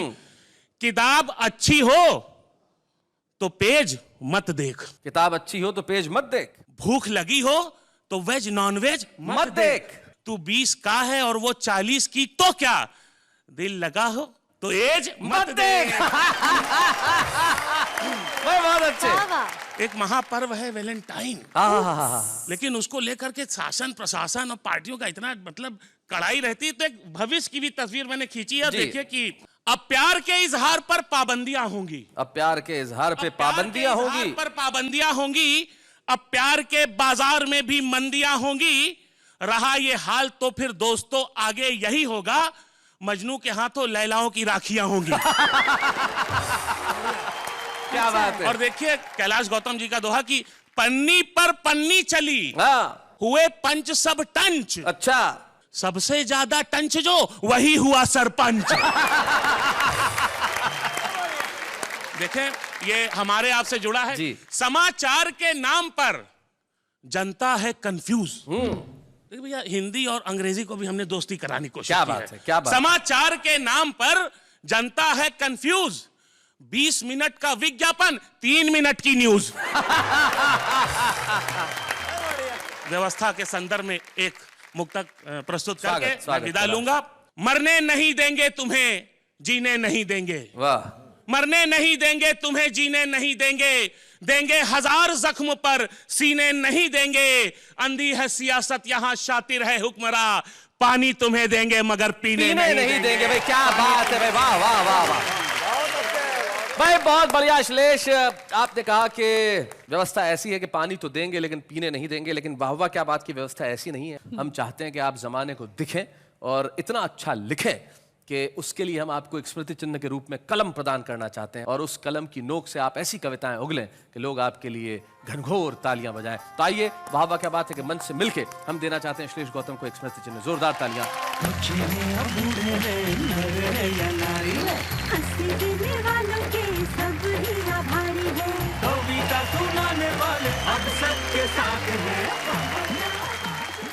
Speaker 7: किताब अच्छी हो तो पेज मत देख,
Speaker 2: किताब अच्छी हो तो पेज मत देख,
Speaker 7: भूख लगी हो तो वेज नॉन वेज
Speaker 2: मत देख,
Speaker 7: तू 20 का है और वो 40 की तो क्या, दिल लगा हो तो एज मत देख।
Speaker 2: भाई बहुत अच्छे।
Speaker 3: वाह वाह।
Speaker 7: एक महापर्व है वैलेंटाइन, लेकिन उसको लेकर के शासन प्रशासन और पार्टियों का इतना मतलब कड़ाई रहती है। तो एक भविष्य की भी तस्वीर मैंने खींची है।
Speaker 2: जी।
Speaker 7: देखिए कि अब प्यार के इजहार पर पाबंदियां होंगी,
Speaker 2: अब प्यार के इजहार पे पाबंदियां होंगी,
Speaker 7: पर पाबंदियां होंगी। अब प्यार के बाजार में भी मंदियां होंगी। रहा ये हाल तो फिर दोस्तों आगे यही होगा, मजनू के हाथों लैलाओं की राखियां होंगी।
Speaker 2: क्या बात है।
Speaker 7: और देखिए कैलाश गौतम जी का दोहा कि पन्नी पर पन्नी चली,
Speaker 2: हाँ,
Speaker 7: हुए पंच सब टंच,
Speaker 2: अच्छा,
Speaker 7: सबसे ज्यादा टंच जो वही हुआ सरपंच। देखें ये हमारे आपसे जुड़ा है
Speaker 2: जी।
Speaker 7: समाचार के नाम पर जनता है कंफ्यूज। देखिए भैया हिंदी और अंग्रेजी को भी हमने दोस्ती कराने की कोशिश
Speaker 2: क्या
Speaker 7: की
Speaker 2: बात है, क्या बात।
Speaker 7: समाचार के नाम पर जनता है कंफ्यूज, 20 मिनट का विज्ञापन 3 मिनट की न्यूज। व्यवस्था के संदर्भ में एक मुक्तक प्रस्तुत करके मैं विदा लूंगा। मरने नहीं देंगे तुम्हें, जीने नहीं देंगे,
Speaker 2: वाह,
Speaker 7: मरने नहीं देंगे तुम्हें, जीने नहीं देंगे, देंगे हजार जख्म पर सीने नहीं देंगे। अंधी है सियासत यहाँ शातिर है हुक्मरा, पानी तुम्हें देंगे मगर पीने नहीं देंगे।
Speaker 2: भाई क्या बात है भाई, वाह वाह वाह वाह भाई, बहुत बढ़िया। अश्लेष, आपने कहा कि व्यवस्था ऐसी है कि पानी तो देंगे लेकिन पीने नहीं देंगे, लेकिन वाह वाह क्या बात की व्यवस्था ऐसी नहीं है। हम चाहते हैं कि आप जमाने को दिखें और इतना अच्छा लिखें कि उसके लिए हम आपको एक स्मृति चिन्ह के रूप में कलम प्रदान करना चाहते हैं, और उस कलम की नोक से आप ऐसी कविताएं उगलें कि लोग आपके लिए घनघोर तालियां बजाएं। तो आइए, वाह वाह क्या बात है कि मंच से मिलके हम देना चाहते हैं अश्लेष गौतम को एक स्मृति चिन्ह, जोरदार तालियां।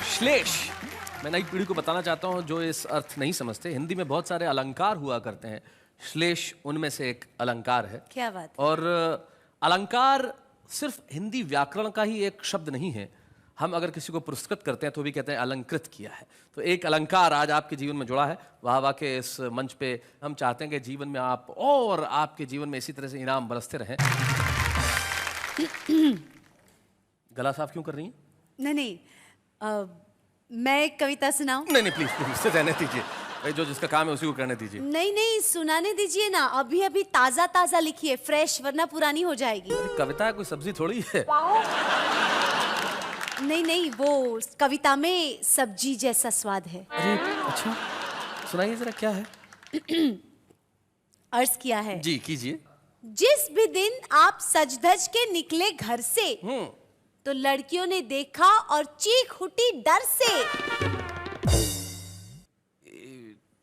Speaker 2: श्लेष, मैं नई पीढ़ी को बताना चाहता हूं जो इस अर्थ नहीं समझते, हिंदी में बहुत सारे अलंकार हुआ करते हैं, श्लेष उनमें से एक अलंकार है।
Speaker 3: क्या बात है।
Speaker 2: और अलंकार सिर्फ हिंदी व्याकरण का ही एक शब्द नहीं है। हम अगर किसी को पुरस्कृत करते हैं तो भी कहते हैं अलंकृत किया है। तो एक अलंकार आज आपके जीवन में जुड़ा है। वाह वाह के इस मंच पे हम चाहते हैं कि जीवन में आप और आपके जीवन में इसी तरह से इनाम बरसते रहें। गला साफ क्यों कर रही हैं?
Speaker 3: नहीं, मैं एक कविता सुनाऊं?
Speaker 2: नहीं प्लीज प्लीज रहने दीजिए भाई, जो जिसका काम है उसी को करने दीजिए।
Speaker 3: नहीं, सुनाने दीजिए ना। अभी अभी ताजा लिखिए, फ्रेश, वरना पुरानी हो जाएगी।
Speaker 2: कविता कोई सब्जी थोड़ी है।
Speaker 3: नहीं, वो कविता में सब्जी जैसा स्वाद है।
Speaker 2: अरे अच्छा, सुनाइए जरा, क्या है?
Speaker 3: अर्ज किया है
Speaker 2: जी, कीजिए।
Speaker 3: जिस भी दिन आप सज धज के निकले घर से, तो लड़कियों ने देखा और चीख उठी डर से।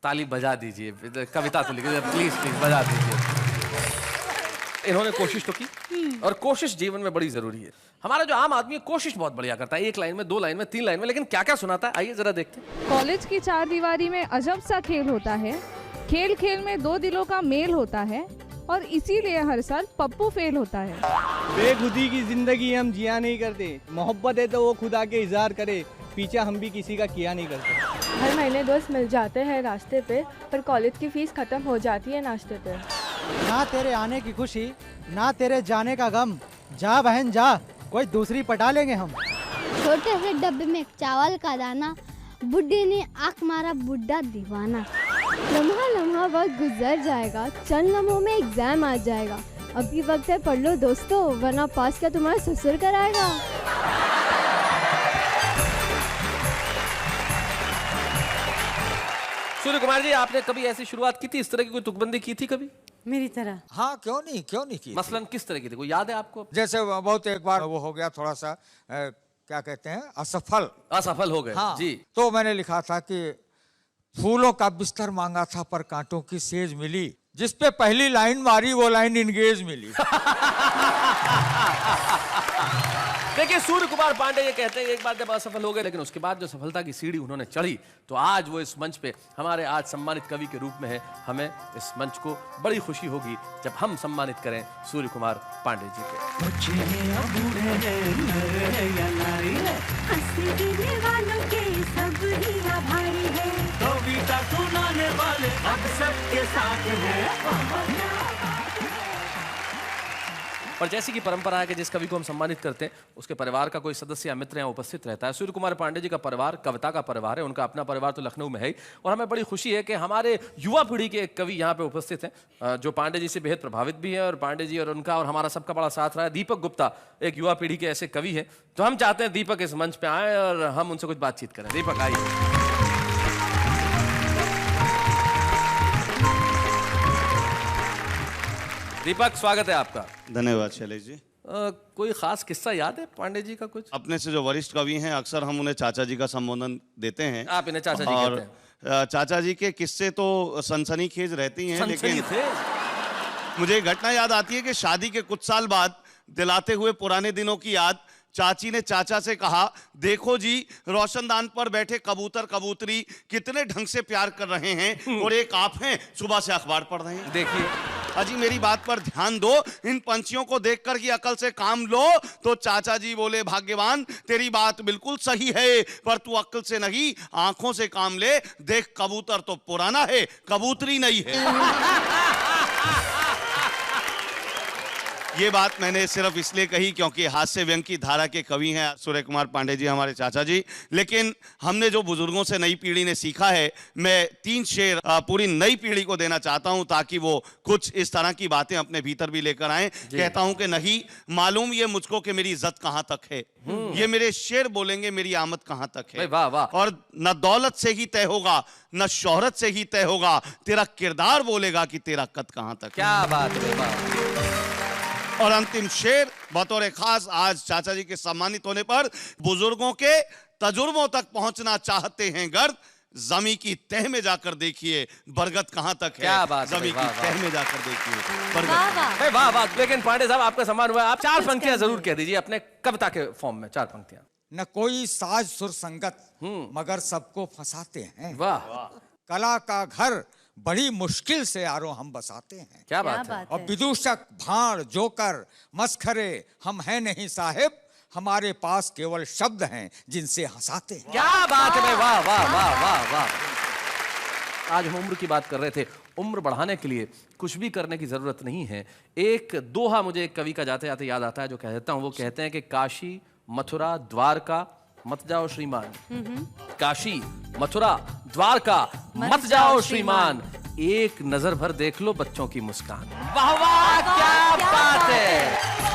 Speaker 2: ताली बजा दीजिए, कविता तो लिखिए प्लीज बजा दीजिए। इन्होंने कोशिश तो की, और कोशिश जीवन में बड़ी जरूरी है। हमारा जो आम आदमी है कोशिश बहुत बढ़िया करता है, 1 लाइन में, 2 लाइन में, 3 लाइन में, लेकिन क्या क्या सुनाता है आइए जरा देखते हैं।
Speaker 8: कॉलेज की 4 दीवारी में अजब सा खेल होता है, खेल खेल में 2 दिलों का मेल होता है, और इसीलिए हर साल पप्पू फेल होता है।
Speaker 9: बेखुदी की जिंदगी हम जिया नहीं करते, मोहब्बत है तो वो खुदा के इजहार करे, पीछा हम भी किसी का किया नहीं करते।
Speaker 10: हर महीने दोस्त मिल जाते हैं रास्ते पे, पर कॉलेज की फीस खत्म हो जाती है नाश्ते पे।
Speaker 9: ना तेरे आने की खुशी, ना तेरे जाने का गम, जा बहन जा, कोई दूसरी पटा लेंगे हम।
Speaker 11: छोटे से डब्बे में चावल का दाना, बुड्ढे ने आँख मारा बुड्ढा दीवाना। लम्हा लम्हा वक्त गुजर जाएगा, चंद लम्हों में एग्जाम आ जाएगा। अभी वक्त है पढ़ लो दोस्तों, वरना पास क्या तुम्हारा ससुर कराएगा।
Speaker 2: सूर्य कुमार जी, आपने कभी ऐसी शुरुआत की थी, इस तरह की कोई तुकबंदी की थी कभी
Speaker 3: मेरी तरह?
Speaker 5: हाँ, क्यों नहीं की।
Speaker 2: मसलन किस तरह की थी, कोई याद है आपको?
Speaker 5: जैसे बहुत एक बार वो हो गया थोड़ा सा क्या कहते हैं, असफल
Speaker 2: हो गए।
Speaker 5: हाँ,
Speaker 2: जी।
Speaker 5: तो मैंने लिखा था कि फूलों का बिस्तर मांगा था पर कांटों की सेज मिली, जिस पे पहली लाइन मारी वो लाइन इंगेज मिली।
Speaker 2: देखिए, सूर्य कुमार पांडे ये कहते हैं एक बार जब असफल हो गए, लेकिन उसके बाद जो सफलता की सीढ़ी उन्होंने चढ़ी, तो आज वो इस मंच पे हमारे आज सम्मानित कवि के रूप में है। हमें इस मंच को बड़ी खुशी होगी जब हम सम्मानित करें सूर्य कुमार पांडे जी को। और जैसी कि परंपरा है कि जिस कवि को हम सम्मानित करते हैं उसके परिवार का कोई सदस्य या मित्र यहाँ उपस्थित रहता है। सूर्य कुमार पांडे जी का परिवार कविता का परिवार है, उनका अपना परिवार तो लखनऊ में है ही, और हमें बड़ी खुशी है कि हमारे युवा पीढ़ी के एक कवि यहाँ पे उपस्थित हैं जो पांडे जी से बेहद प्रभावित भी है, और पांडे जी और उनका और हमारा सबका बड़ा साथ रहा है। दीपक गुप्ता एक युवा पीढ़ी के ऐसे कवि हैं, तो हम चाहते हैं दीपक इस मंच पे आए और हम उनसे कुछ बातचीत करें। दीपक आइए। दीपक, स्वागत है आपका।
Speaker 12: धन्यवाद शैलेश जी।
Speaker 2: कोई खास किस्सा याद है पांडे जी का कुछ?
Speaker 12: अपने से जो वरिष्ठ कवि हैं अक्सर हम उन्हें चाचा जी का संबोधन देते हैं।
Speaker 2: आप इन्हें चाचा जी कहते हैं।
Speaker 12: चाचा जी के किस्से तो सनसनीखेज रहती हैं, लेकिन मुझे एक घटना याद आती है कि शादी के कुछ साल बाद दिलाते हुए पुराने दिनों की याद चाची ने चाचा से कहा, देखो जी रोशनदान पर बैठे कबूतर कबूतरी कितने ढंग से प्यार कर रहे हैं, और एक आप हैं सुबह से अखबार पढ़ रहे हैं।
Speaker 2: देखिए
Speaker 12: अजी मेरी बात पर ध्यान दो, इन पंछियों को देखकर की अकल से काम लो। तो चाचा जी बोले, भाग्यवान तेरी बात बिल्कुल सही है, पर तू अकल से नहीं आंखों से काम ले। देख कबूतर तो पुराना है, कबूतरी नहीं है। ये बात मैंने सिर्फ इसलिए कही क्योंकि हास्य व्यंग की धारा के कवि हैं सूर्य कुमार पांडे जी हमारे चाचा जी। लेकिन हमने जो बुजुर्गों से नई पीढ़ी ने सीखा है, मैं 3 शेर पूरी नई पीढ़ी को देना चाहता हूं ताकि वो कुछ इस तरह की बातें अपने भीतर भी लेकर आए। कहता हूं कि नहीं मालूम ये मुझको कि मेरी इज्जत कहां तक है, ये मेरे शेर बोलेंगे मेरी आमद कहां तक है।
Speaker 2: वाह वाह।
Speaker 12: और न दौलत से ही तय होगा न शोहरत से ही तय होगा, तेरा किरदार बोलेगा कि तेरा कद कहां तक।
Speaker 2: क्या बात है।
Speaker 12: और अंतिम शेर बतौर खास आज चाचा जी के सम्मानित होने पर, बुजुर्गों के तजुर्बों तक पहुंचना चाहते हैं गर्द, जमी की तह में जाकर देखिए बरगद कहां तक है।
Speaker 2: क्या बात है।
Speaker 12: जमी की तह में जाकर देखिए बरगद।
Speaker 2: वाह वाह। लेकिन पांडे साहब आपका सम्मान हुआ, आप 4 पंक्तियां जरूर कह दीजिए अपने कविता के फॉर्म में। 4 पंक्तियां।
Speaker 5: न कोई साज सुर संगत मगर सबको फंसाते हैं।
Speaker 2: वाह।
Speaker 5: कला का घर बड़ी मुश्किल से यारों हम बसाते हैं।
Speaker 2: क्या बात है।
Speaker 5: और विदूषक भाण जोकर मस्खरे हम हैं नहीं साहिब, हमारे पास केवल शब्द हैं जिनसे हंसाते हैं।
Speaker 2: क्या बात है। वाह वाह वाह वाह वाह। आज हम उम्र की बात कर रहे थे, उम्र बढ़ाने के लिए कुछ भी करने की जरूरत नहीं है। एक दोहा मुझे एक कवि का जाते जाते याद आता है जो कहता हूं, वो कहते हैं कि काशी मथुरा द्वारका मत जाओ श्रीमान। काशी मथुरा द्वारका मत जाओ श्रीमान, एक नजर भर देख लो बच्चों की मुस्कान। वाह वाह, क्या बात है।